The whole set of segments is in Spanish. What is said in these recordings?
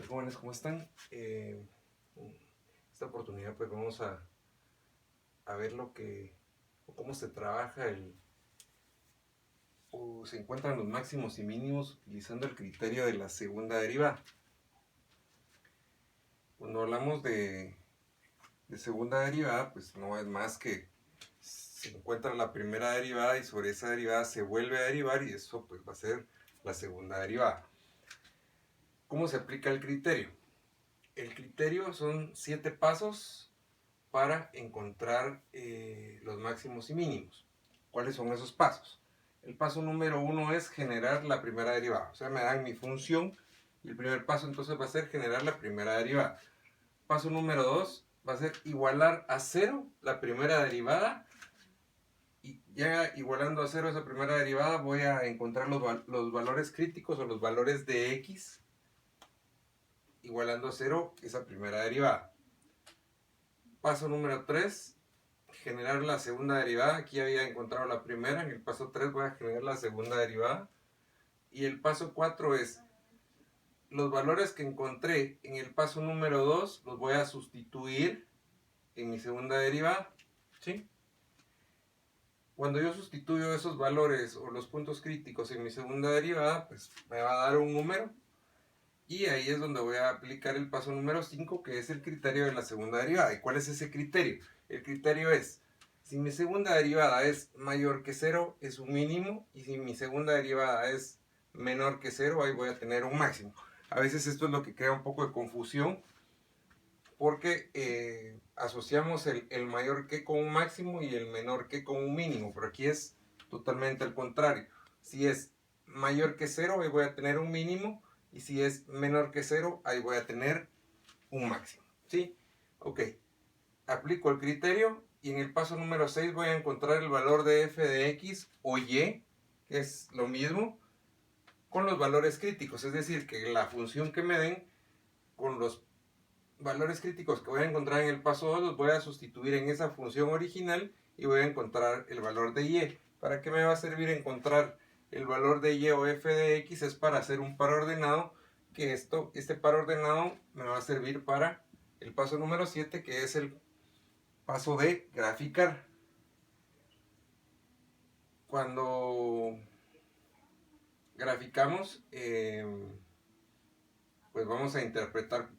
Jóvenes, ¿cómo están? Esta oportunidad pues vamos a ver o cómo se trabaja o se encuentran los máximos y mínimos utilizando el criterio de la segunda derivada. Cuando hablamos de segunda derivada, pues no es más que se encuentra la primera derivada y sobre esa derivada se vuelve a derivar y eso pues va a ser la segunda derivada. ¿Cómo se aplica el criterio? El criterio son 7 pasos para encontrar los máximos y mínimos. ¿Cuáles son esos pasos? El paso número 1 es generar la primera derivada. O sea, me dan mi función y el primer paso entonces va a ser generar la primera derivada. Paso número 2 va a ser igualar a 0 la primera derivada. Y ya igualando a 0 esa primera derivada voy a encontrar los valores críticos o los valores de x igualando a 0 esa primera derivada. Paso número 3, generar la segunda derivada. Aquí había encontrado la primera, en el paso 3 voy a generar la segunda derivada. Y el paso 4 es, los valores que encontré en el paso número 2 los voy a sustituir en mi segunda derivada. ¿Sí? Cuando yo sustituyo esos valores o los puntos críticos en mi segunda derivada, pues me va a dar un número. Y ahí es donde voy a aplicar el paso número 5, que es el criterio de la segunda derivada. ¿Y cuál es ese criterio? El criterio es, si mi segunda derivada es mayor que 0, es un mínimo. Y si mi segunda derivada es menor que 0, ahí voy a tener un máximo. A veces esto es lo que crea un poco de confusión, porque asociamos el mayor que con un máximo y el menor que con un mínimo. Pero aquí es totalmente al contrario. Si es mayor que 0, ahí voy a tener un mínimo. Y si es menor que 0, ahí voy a tener un máximo. ¿Sí? Ok. Aplico el criterio y en el paso número 6 voy a encontrar el valor de f de x o y, que es lo mismo, con los valores críticos. Es decir, que la función que me den con los valores críticos que voy a encontrar en el paso 2 los voy a sustituir en esa función original y voy a encontrar el valor de y. ¿Para qué me va a servir encontrar el valor de y o f de x? Es para hacer un par ordenado, que este par ordenado me va a servir para el paso número 7, que es el paso de graficar. Cuando graficamos, pues vamos a interpretar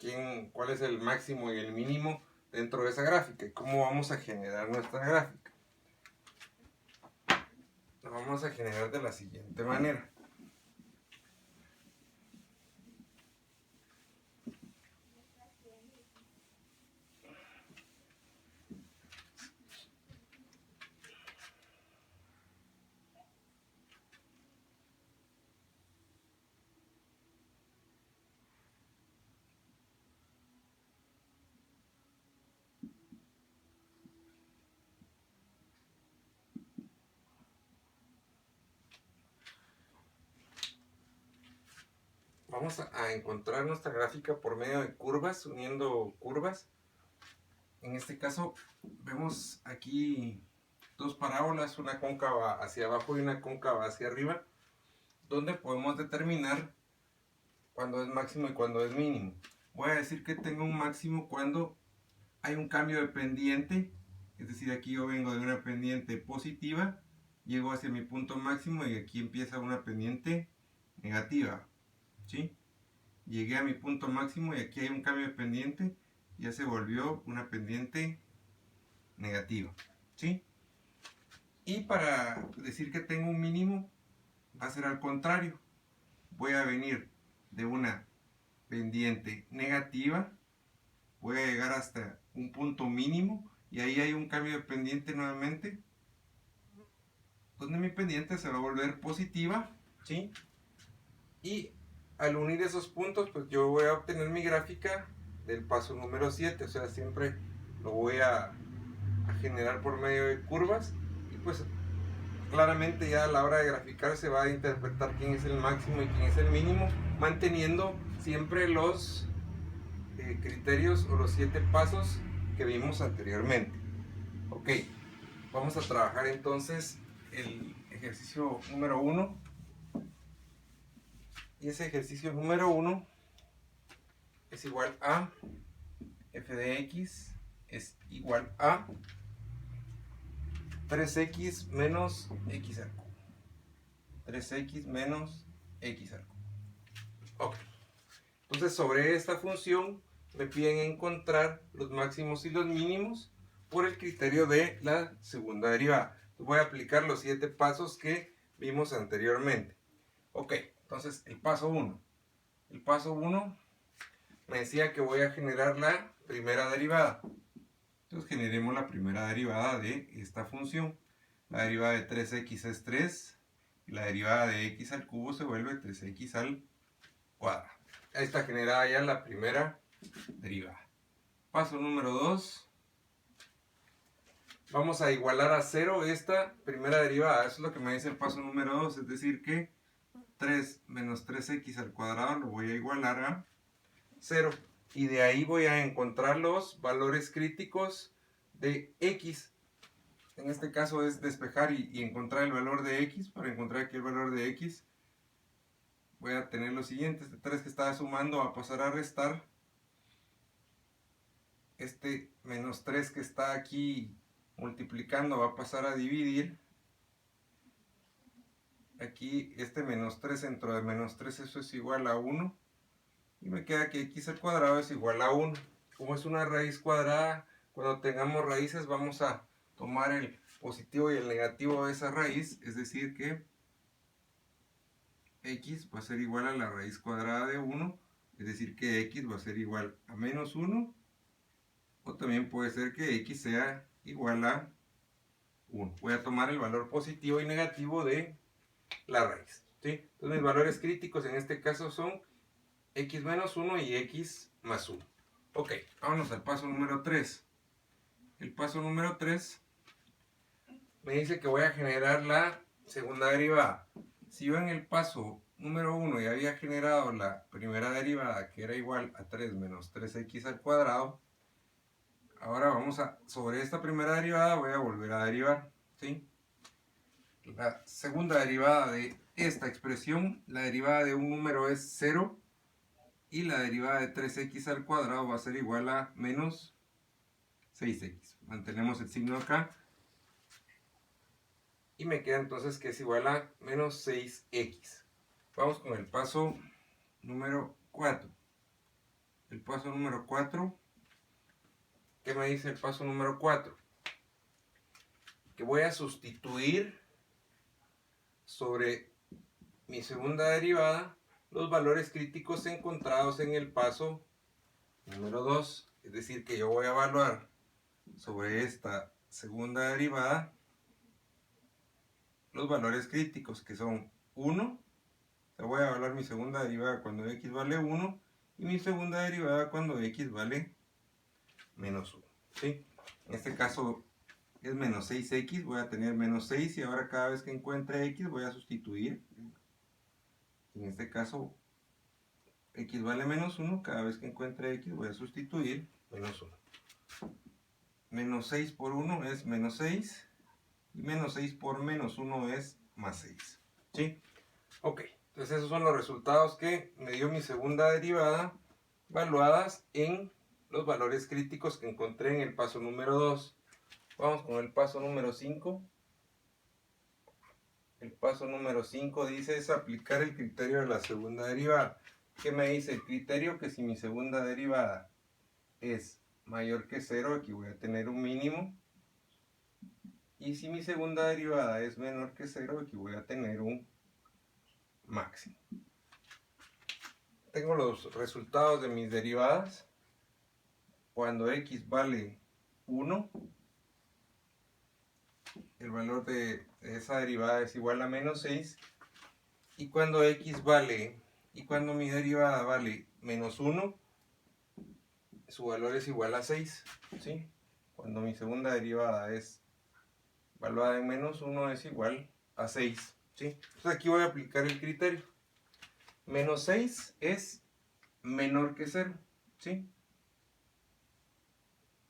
cuál es el máximo y el mínimo dentro de esa gráfica y cómo vamos a generar nuestra gráfica. La vamos a generar de la siguiente manera. Vamos a encontrar nuestra gráfica por medio de curvas, uniendo curvas. En este caso vemos aquí dos parábolas, una cóncava hacia abajo y una cóncava hacia arriba, donde podemos determinar cuándo es máximo y cuándo es mínimo. Voy a decir que tengo un máximo cuando hay un cambio de pendiente, es decir, aquí yo vengo de una pendiente positiva, llego hacia mi punto máximo y aquí empieza una pendiente negativa. ¿Sí? Llegué a mi punto máximo y aquí hay un cambio de pendiente, ya se volvió una pendiente negativa. ¿Sí? Y para decir que tengo un mínimo, va a ser al contrario. Voy a venir de una pendiente negativa, voy a llegar hasta un punto mínimo y ahí hay un cambio de pendiente nuevamente, donde mi pendiente se va a volver positiva. ¿Sí? Y al unir esos puntos, pues yo voy a obtener mi gráfica del paso número 7. O sea, siempre lo voy a generar por medio de curvas. Y pues claramente ya a la hora de graficar se va a interpretar quién es el máximo y quién es el mínimo, manteniendo siempre los criterios o los 7 pasos que vimos anteriormente. Ok, vamos a trabajar entonces el ejercicio número 1. Y ese ejercicio número 1 es igual a f de x es igual a 3x menos x al cubo. 3x menos x al cubo. Ok. Entonces sobre esta función me piden encontrar los máximos y los mínimos por el criterio de la segunda derivada. Voy a aplicar los 7 pasos que vimos anteriormente. Ok, entonces el paso 1. El paso 1 me decía que voy a generar la primera derivada. Entonces generemos la primera derivada de esta función. La derivada de 3x es 3 y la derivada de x al cubo se vuelve 3x al cuadrado. Ahí está generada ya la primera derivada. Paso número 2. Vamos a igualar a 0 esta primera derivada. Eso es lo que me dice el paso número 2. Es decir que 3 menos 3x al cuadrado lo voy a igualar a 0. Y de ahí voy a encontrar los valores críticos de x. En este caso es despejar y encontrar el valor de x. Para encontrar aquí el valor de x, voy a tener lo siguiente. Este 3 que estaba sumando va a pasar a restar. Este menos 3 que está aquí multiplicando va a pasar a dividir. Aquí este menos 3 dentro de menos 3, eso es igual a 1. Y me queda que x al cuadrado es igual a 1. Como es una raíz cuadrada, cuando tengamos raíces vamos a tomar el positivo y el negativo de esa raíz. Es decir que x va a ser igual a la raíz cuadrada de 1. Es decir que x va a ser igual a menos 1. O también puede ser que x sea igual a 1. Voy a tomar el valor positivo y negativo de la raíz, ¿sí? Entonces mis valores críticos en este caso son x menos 1 y x más 1. Ok, vámonos al paso número 3. El paso número 3 me dice que voy a generar la segunda derivada. Si yo en el paso número 1 ya había generado la primera derivada, que era igual a 3 menos 3x al cuadrado, ahora vamos a, sobre esta primera derivada voy a volver a derivar, ¿sí? La segunda derivada de esta expresión, la derivada de un número es 0 y la derivada de 3x al cuadrado va a ser igual a menos 6x. Mantenemos el signo acá y me queda entonces que es igual a menos 6x. Vamos con el paso número 4. El paso número 4, ¿qué me dice el paso número 4? Que voy a sustituir sobre mi segunda derivada los valores críticos encontrados en el paso número 2. Es decir, que yo voy a evaluar sobre esta segunda derivada los valores críticos, que son 1. O sea, voy a evaluar mi segunda derivada cuando x vale 1 y mi segunda derivada cuando x vale menos 1. ¿Sí? En este caso es menos 6x, voy a tener menos 6 y ahora cada vez que encuentre x voy a sustituir. En este caso x vale menos 1, cada vez que encuentre x voy a sustituir menos 1. Menos 6 por 1 es menos 6 y menos 6 por menos 1 es más 6. ¿Sí? Ok, entonces esos son los resultados que me dio mi segunda derivada, evaluadas en los valores críticos que encontré en el paso número 2. Vamos con el paso número 5. El paso número 5 dice es aplicar el criterio de la segunda derivada. ¿Qué me dice el criterio? Que si mi segunda derivada es mayor que 0, aquí voy a tener un mínimo. Y si mi segunda derivada es menor que 0, aquí voy a tener un máximo. Tengo los resultados de mis derivadas. Cuando x vale 1, el valor de esa derivada es igual a menos 6. Y cuando cuando mi derivada vale menos 1, su valor es igual a 6. ¿Sí? Cuando mi segunda derivada es evaluada en menos 1 es igual a 6. ¿Sí? Entonces aquí voy a aplicar el criterio. Menos 6 es menor que 0. ¿Sí?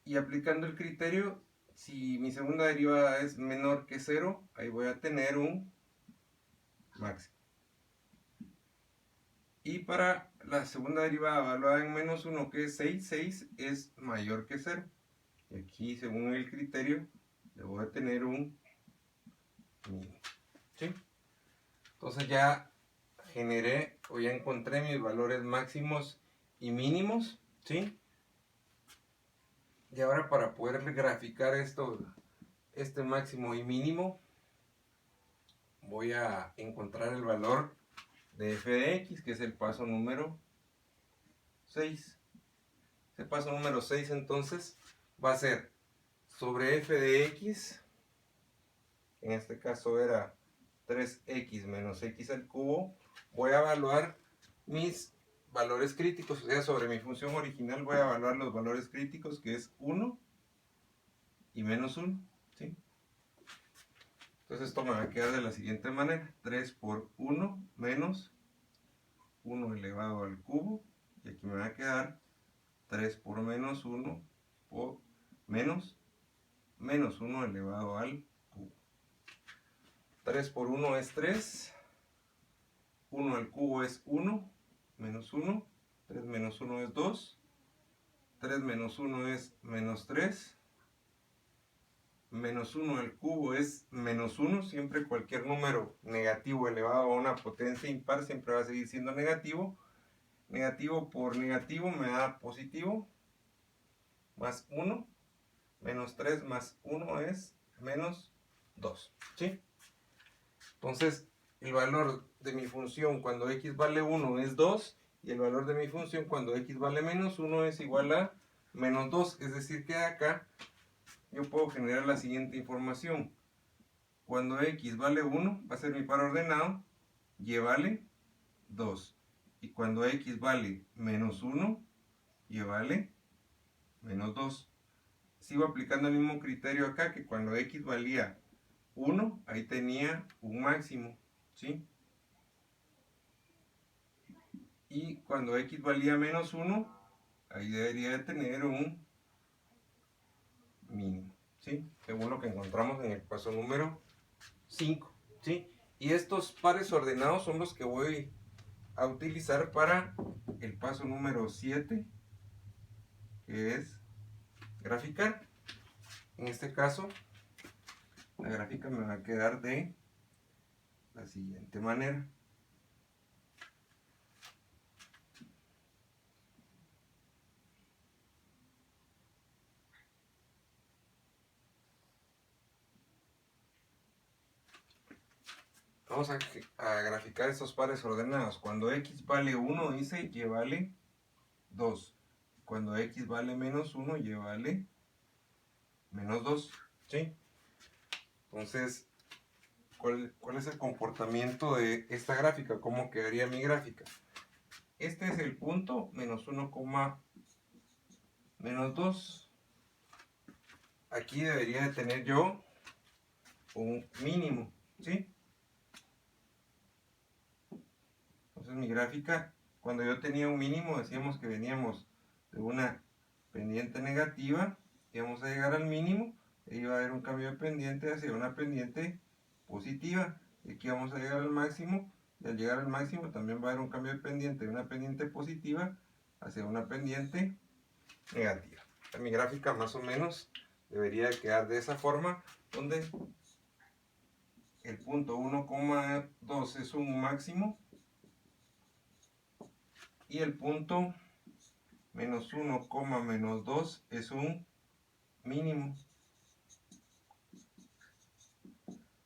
Y aplicando el criterio, si mi segunda derivada es menor que 0, ahí voy a tener un máximo. Y para la segunda derivada evaluada en menos 1, que es 6, 6 es mayor que 0. Y aquí, según el criterio, debo de tener un mínimo. ¿Sí? Entonces ya generé o ya encontré mis valores máximos y mínimos. ¿Sí? Y ahora para poder graficar esto, este máximo y mínimo, voy a encontrar el valor de f de x, que es el paso número 6. Este paso número 6 entonces va a ser sobre f de x, en este caso era 3x menos x al cubo, voy a evaluar mis valores críticos, o sea, sobre mi función original voy a evaluar los valores críticos, que es 1 y menos 1, ¿sí? Entonces esto me va a quedar de la siguiente manera: 3 por 1 menos 1 elevado al cubo, y aquí me va a quedar 3 por menos 1 por menos 1 elevado al cubo. 3 por 1 es 3, 1 al cubo es 1, menos 1, 3 menos 1 es 2, 3 menos 1 es menos 3, menos 1 al cubo es menos 1, siempre cualquier número negativo elevado a una potencia impar siempre va a seguir siendo negativo. Negativo por negativo me da positivo, más 1, menos 3 más 1 es menos 2, ¿sí? Entonces, el valor de mi función cuando x vale 1 es 2, y el valor de mi función cuando x vale menos 1 es igual a menos 2, es decir que acá yo puedo generar la siguiente información. Cuando x vale 1 va a ser mi par ordenado, y vale 2. Y cuando x vale menos 1, y vale menos 2. Sigo aplicando el mismo criterio acá, que cuando x valía 1, ahí tenía un máximo, ¿sí? Y cuando x valía menos 1, ahí debería de tener un mínimo, ¿sí? Según lo que encontramos en el paso número 5, ¿sí? Y estos pares ordenados son los que voy a utilizar para el paso número 7, que es graficar. En este caso, la gráfica me va a quedar de la siguiente manera. Vamos a graficar estos pares ordenados. Cuando x vale 1, dice y vale 2. Cuando x vale menos 1, y vale menos 2. ¿Sí? Entonces, ¿cuál es el comportamiento de esta gráfica? ¿Cómo quedaría mi gráfica? Este es el punto, menos 1, menos 2. Aquí debería de tener yo un mínimo, ¿sí? Entonces mi gráfica, cuando yo tenía un mínimo, decíamos que veníamos de una pendiente negativa, íbamos a llegar al mínimo, e iba a haber un cambio de pendiente hacia una pendiente positiva, y aquí vamos a llegar al máximo, y al llegar al máximo también va a haber un cambio de pendiente de una pendiente positiva hacia una pendiente negativa. Mi gráfica más o menos debería de quedar de esa forma, donde el punto 1,2 es un máximo, y el punto menos 1, menos 2 es un mínimo,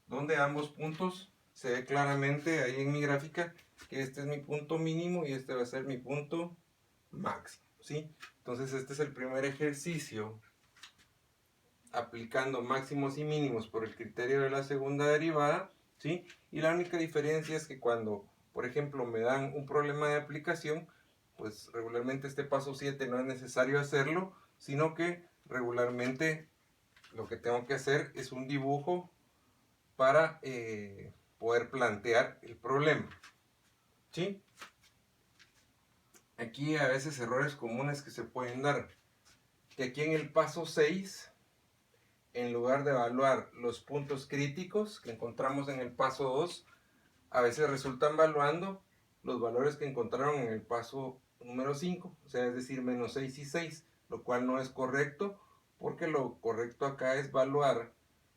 donde ambos puntos se ve claramente ahí en mi gráfica que este es mi punto mínimo y este va a ser mi punto máximo, ¿sí? Entonces este es el primer ejercicio aplicando máximos y mínimos por el criterio de la segunda derivada, ¿sí? Y la única diferencia es que cuando, por ejemplo, me dan un problema de aplicación, pues regularmente este paso 7 no es necesario hacerlo, sino que regularmente lo que tengo que hacer es un dibujo para poder plantear el problema, ¿sí? Aquí a veces errores comunes que se pueden dar, que aquí en el paso 6, en lugar de evaluar los puntos críticos que encontramos en el paso 2, a veces resultan evaluando los valores que encontraron en el paso número 5, o sea, es decir, menos 6 y 6, lo cual no es correcto, porque lo correcto acá es evaluar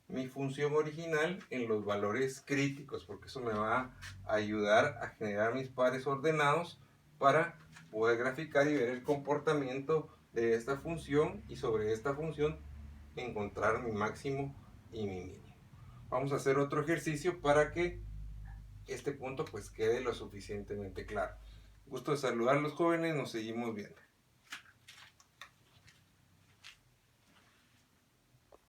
mi función original en los valores críticos, porque eso me va a ayudar a generar mis pares ordenados para poder graficar y ver el comportamiento de esta función, y sobre esta función encontrar mi máximo y mi mínimo. Vamos a hacer otro ejercicio para que este punto pues quede lo suficientemente claro. Gusto de saludar a los jóvenes, nos seguimos viendo.